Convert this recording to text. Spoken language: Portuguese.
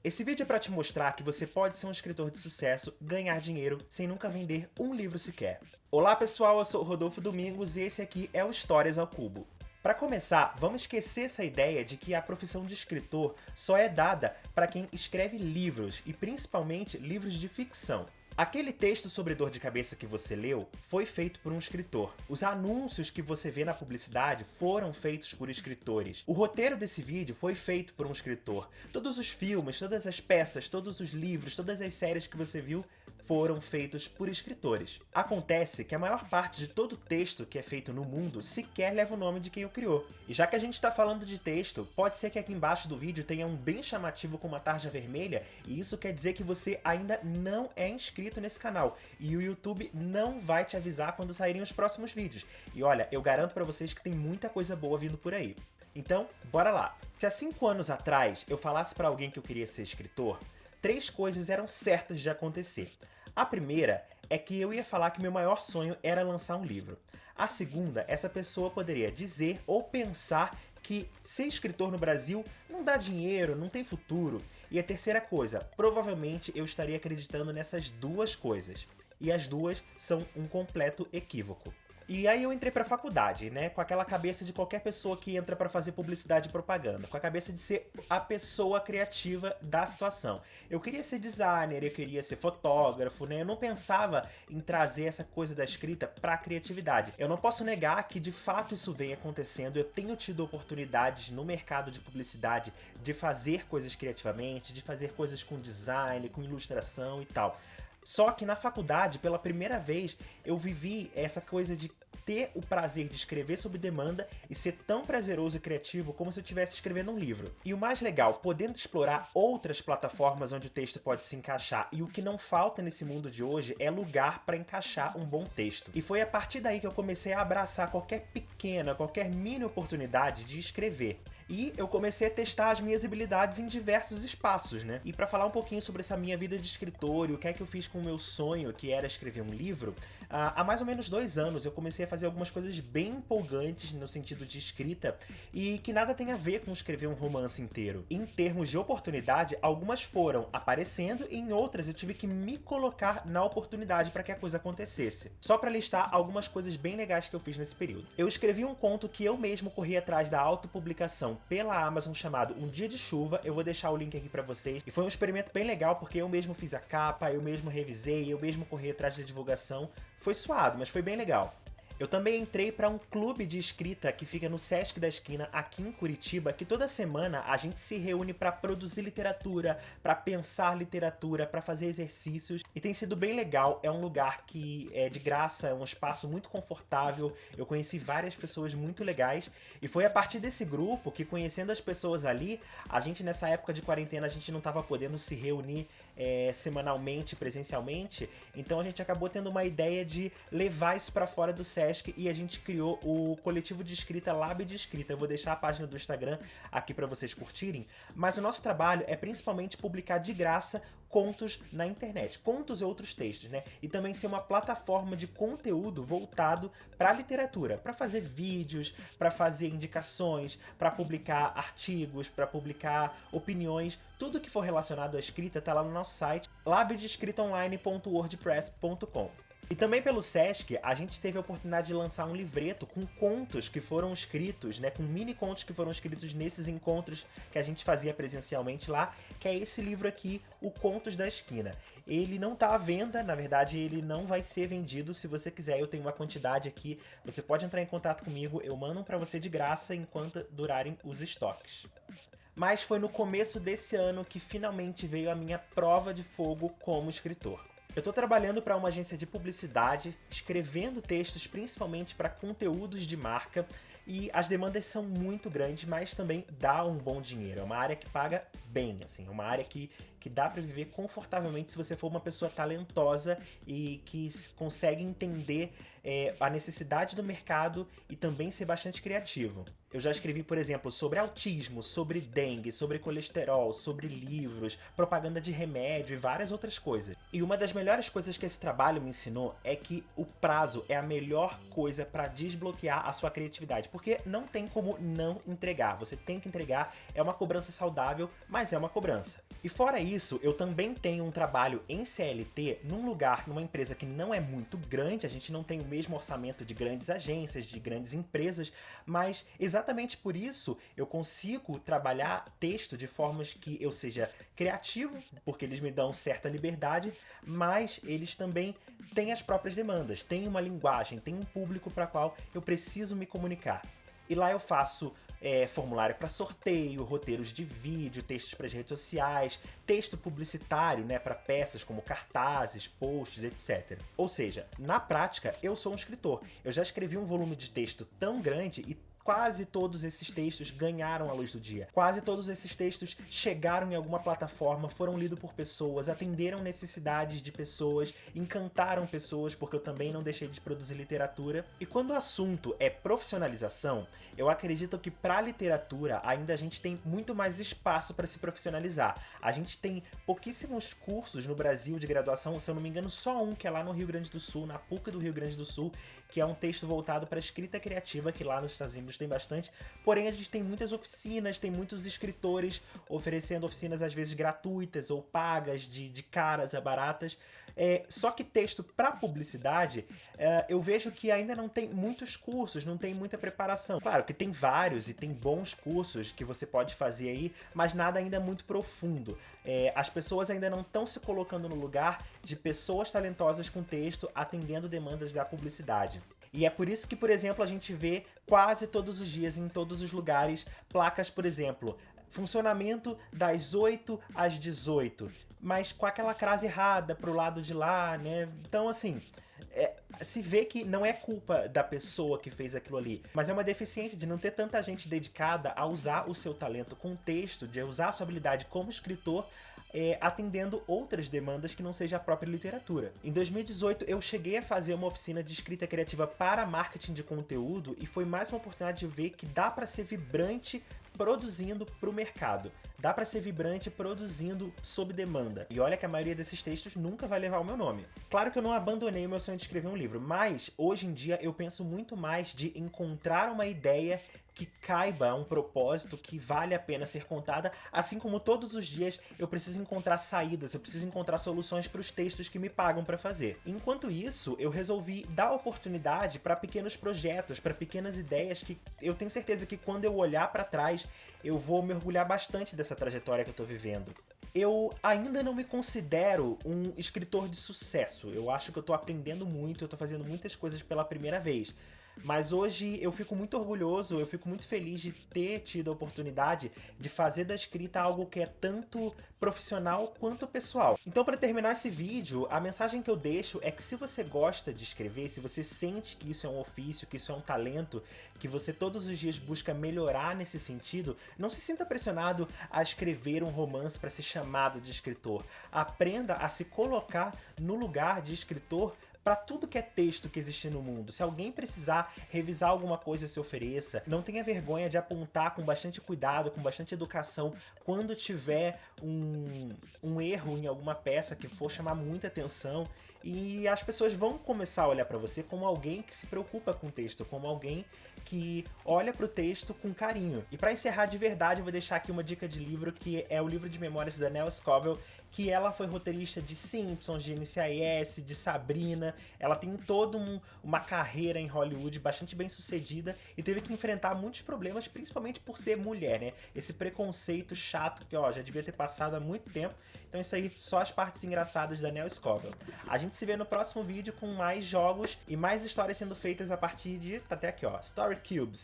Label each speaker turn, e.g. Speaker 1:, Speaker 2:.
Speaker 1: Esse vídeo é para te mostrar que você pode ser um escritor de sucesso, ganhar dinheiro, sem nunca vender um livro sequer. Olá pessoal, eu sou o Rodolfo Domingos e esse aqui é o Histórias ao Cubo. Para começar, vamos esquecer essa ideia de que a profissão de escritor só é dada para quem escreve livros, e principalmente livros de ficção. Aquele texto sobre dor de cabeça que você leu foi feito por um escritor. Os anúncios que você vê na publicidade foram feitos por escritores. O roteiro desse vídeo foi feito por um escritor. Todos os filmes, todas as peças, todos os livros, todas as séries que você viu foram feitos por escritores. Acontece que a maior parte de todo texto que é feito no mundo sequer leva o nome de quem o criou. E já que a gente está falando de texto, pode ser que aqui embaixo do vídeo tenha um bem chamativo com uma tarja vermelha, e isso quer dizer que você ainda não é inscrito nesse canal, e o YouTube não vai te avisar quando saírem os próximos vídeos. E olha, eu garanto pra vocês que tem muita coisa boa vindo por aí. Então, bora lá! Se há 5 anos atrás eu falasse pra alguém que eu queria ser escritor, 3 coisas eram certas de acontecer. A primeira é que eu ia falar que meu maior sonho era lançar um livro. A segunda, essa pessoa poderia dizer ou pensar que ser escritor no Brasil não dá dinheiro, não tem futuro. E a terceira coisa, provavelmente eu estaria acreditando nessas duas coisas. E as duas são um completo equívoco. E aí eu entrei pra faculdade, né, com aquela cabeça de qualquer pessoa que entra pra fazer publicidade e propaganda, com a cabeça de ser a pessoa criativa da situação. Eu queria ser designer, eu queria ser fotógrafo, né, eu não pensava em trazer essa coisa da escrita pra criatividade. Eu não posso negar que de fato isso vem acontecendo, eu tenho tido oportunidades no mercado de publicidade de fazer coisas criativamente, de fazer coisas com design, com ilustração e tal. Só que na faculdade, pela primeira vez, eu vivi essa coisa de ter o prazer de escrever sob demanda e ser tão prazeroso e criativo como se eu estivesse escrevendo um livro. E o mais legal, podendo explorar outras plataformas onde o texto pode se encaixar, e o que não falta nesse mundo de hoje é lugar para encaixar um bom texto. E foi a partir daí que eu comecei a abraçar qualquer pequena, qualquer mini oportunidade de escrever. E eu comecei a testar as minhas habilidades em diversos espaços, né? E para falar um pouquinho sobre essa minha vida de escritor e o que é que eu fiz com o meu sonho, que era escrever um livro, há mais ou menos 2 anos eu comecei a fazer algumas coisas bem empolgantes no sentido de escrita e que nada tem a ver com escrever um romance inteiro. Em termos de oportunidade, algumas foram aparecendo e em outras eu tive que me colocar na oportunidade para que a coisa acontecesse. Só para listar algumas coisas bem legais que eu fiz nesse período. Eu escrevi um conto que eu mesmo corri atrás da autopublicação pela Amazon chamado Um Dia de Chuva, eu vou deixar o link aqui pra vocês, e foi um experimento bem legal porque eu mesmo fiz a capa, eu mesmo revisei, eu mesmo corri atrás da divulgação, foi suado, mas foi bem legal. Eu também entrei para um clube de escrita que fica no Sesc da Esquina, aqui em Curitiba, que toda semana a gente se reúne para produzir literatura, para pensar literatura, para fazer exercícios, e tem sido bem legal. É um lugar que é de graça, é um espaço muito confortável, eu conheci várias pessoas muito legais, e foi a partir desse grupo que, conhecendo as pessoas ali, a gente nessa época de quarentena a gente não estava podendo se reunir semanalmente, presencialmente, então a gente acabou tendo uma ideia de levar isso para fora do Sesc e a gente criou o coletivo de escrita Lab de Escrita. Eu vou deixar a página do Instagram aqui para vocês curtirem, mas o nosso trabalho é principalmente publicar de graça contos na internet, contos e outros textos, né? E também ser uma plataforma de conteúdo voltado para a literatura, para fazer vídeos, para fazer indicações, para publicar artigos, para publicar opiniões, tudo que for relacionado à escrita tá lá no nosso site labdeescritaonline.wordpress.com. E também pelo Sesc, a gente teve a oportunidade de lançar um livreto com contos que foram escritos, né, com mini contos que foram escritos nesses encontros que a gente fazia presencialmente lá, que é esse livro aqui, O Contos da Esquina. Ele não tá à venda, na verdade ele não vai ser vendido. Se você quiser, eu tenho uma quantidade aqui, você pode entrar em contato comigo, eu mando pra você de graça enquanto durarem os estoques. Mas foi no começo desse ano que finalmente veio a minha prova de fogo como escritor. Eu estou trabalhando para uma agência de publicidade, escrevendo textos principalmente para conteúdos de marca, e as demandas são muito grandes, mas também dá um bom dinheiro. É uma área que paga bem, assim, é uma área que dá para viver confortavelmente se você for uma pessoa talentosa e que consegue entender a necessidade do mercado e também ser bastante criativo. Eu já escrevi, por exemplo, sobre autismo, sobre dengue, sobre colesterol, sobre livros, propaganda de remédio e várias outras coisas. E uma das melhores coisas que esse trabalho me ensinou é que o prazo é a melhor coisa para desbloquear a sua criatividade. porque não tem como não entregar. Você tem que entregar, é uma cobrança saudável, mas é uma cobrança. E fora isso, eu também tenho um trabalho em CLT num lugar, numa empresa que não é muito grande, a gente não tem o mesmo orçamento de grandes agências, de grandes empresas, mas exatamente por isso eu consigo trabalhar texto de formas que eu seja criativo, porque eles me dão certa liberdade, mas eles também têm as próprias demandas, têm uma linguagem, têm um público para qual eu preciso me comunicar. E lá eu faço formulário para sorteio, roteiros de vídeo, textos para as redes sociais, texto publicitário, né, para peças como cartazes, posts, etc. Ou seja, na prática, eu sou um escritor. Eu já escrevi um volume de texto tão grande e quase todos esses textos ganharam a luz do dia. Quase todos esses textos chegaram em alguma plataforma, foram lidos por pessoas, atenderam necessidades de pessoas, encantaram pessoas, porque eu também não deixei de produzir literatura. E quando o assunto é profissionalização, eu acredito que para a literatura ainda a gente tem muito mais espaço para se profissionalizar. A gente tem pouquíssimos cursos no Brasil de graduação, se eu não me engano só um, que é lá no Rio Grande do Sul, na PUC do Rio Grande do Sul, que é um texto voltado para escrita criativa, que lá nos Estados Unidos tem bastante, porém a gente tem muitas oficinas, tem muitos escritores oferecendo oficinas às vezes gratuitas ou pagas, de caras a baratas. Só que texto para publicidade, eu vejo que ainda não tem muitos cursos, não tem muita preparação. Claro que tem vários e tem bons cursos que você pode fazer aí, mas nada ainda muito profundo. As pessoas ainda não estão se colocando no lugar de pessoas talentosas com texto atendendo demandas da publicidade. E é por isso que, por exemplo, a gente vê quase todos os dias, em todos os lugares, placas, por exemplo, funcionamento das 8 às 18, mas com aquela crase errada pro lado de lá, né? Então, assim, se vê que não é culpa da pessoa que fez aquilo ali, mas é uma deficiência de não ter tanta gente dedicada a usar o seu talento com texto, de usar a sua habilidade como escritor, atendendo outras demandas que não seja a própria literatura. Em 2018, eu cheguei a fazer uma oficina de escrita criativa para marketing de conteúdo e foi mais uma oportunidade de ver que dá para ser vibrante produzindo para o mercado. Dá para ser vibrante produzindo sob demanda. E olha que a maioria desses textos nunca vai levar o meu nome. Claro que eu não abandonei o meu sonho de escrever um livro, mas hoje em dia eu penso muito mais de encontrar uma ideia que caiba a um propósito que vale a pena ser contada, assim como todos os dias eu preciso encontrar saídas, eu preciso encontrar soluções para os textos que me pagam para fazer. Enquanto isso, eu resolvi dar oportunidade para pequenos projetos, para pequenas ideias que eu tenho certeza que quando eu olhar para trás, eu vou mergulhar bastante dessa trajetória que eu tô vivendo. Eu ainda não me considero um escritor de sucesso. Eu acho que eu tô aprendendo muito, eu tô fazendo muitas coisas pela primeira vez. Mas hoje eu fico muito orgulhoso, eu fico muito feliz de ter tido a oportunidade de fazer da escrita algo que é tanto profissional quanto pessoal. Então, para terminar esse vídeo, a mensagem que eu deixo é que se você gosta de escrever, se você sente que isso é um ofício, que isso é um talento, que você todos os dias busca melhorar nesse sentido, não se sinta pressionado a escrever um romance para ser chamado de escritor. Aprenda a se colocar no lugar de escritor para tudo que é texto que existe no mundo. Se alguém precisar revisar alguma coisa, se ofereça. Não tenha vergonha de apontar com bastante cuidado, com bastante educação, quando tiver um erro em alguma peça que for chamar muita atenção. E as pessoas vão começar a olhar para você como alguém que se preocupa com o texto, como alguém que olha para o texto com carinho. E para encerrar de verdade, eu vou deixar aqui uma dica de livro, que é o livro de memórias da Nell Scovell, que ela foi roteirista de Simpsons, de NCIS, de Sabrina. Ela tem toda uma carreira em Hollywood bastante bem sucedida e teve que enfrentar muitos problemas, principalmente por ser mulher, né? Esse preconceito chato que, já devia ter passado há muito tempo. Então isso aí, só as partes engraçadas da Nell Scovell. A gente se vê no próximo vídeo com mais jogos e mais histórias sendo feitas a partir de, tá até aqui, Story Cubes.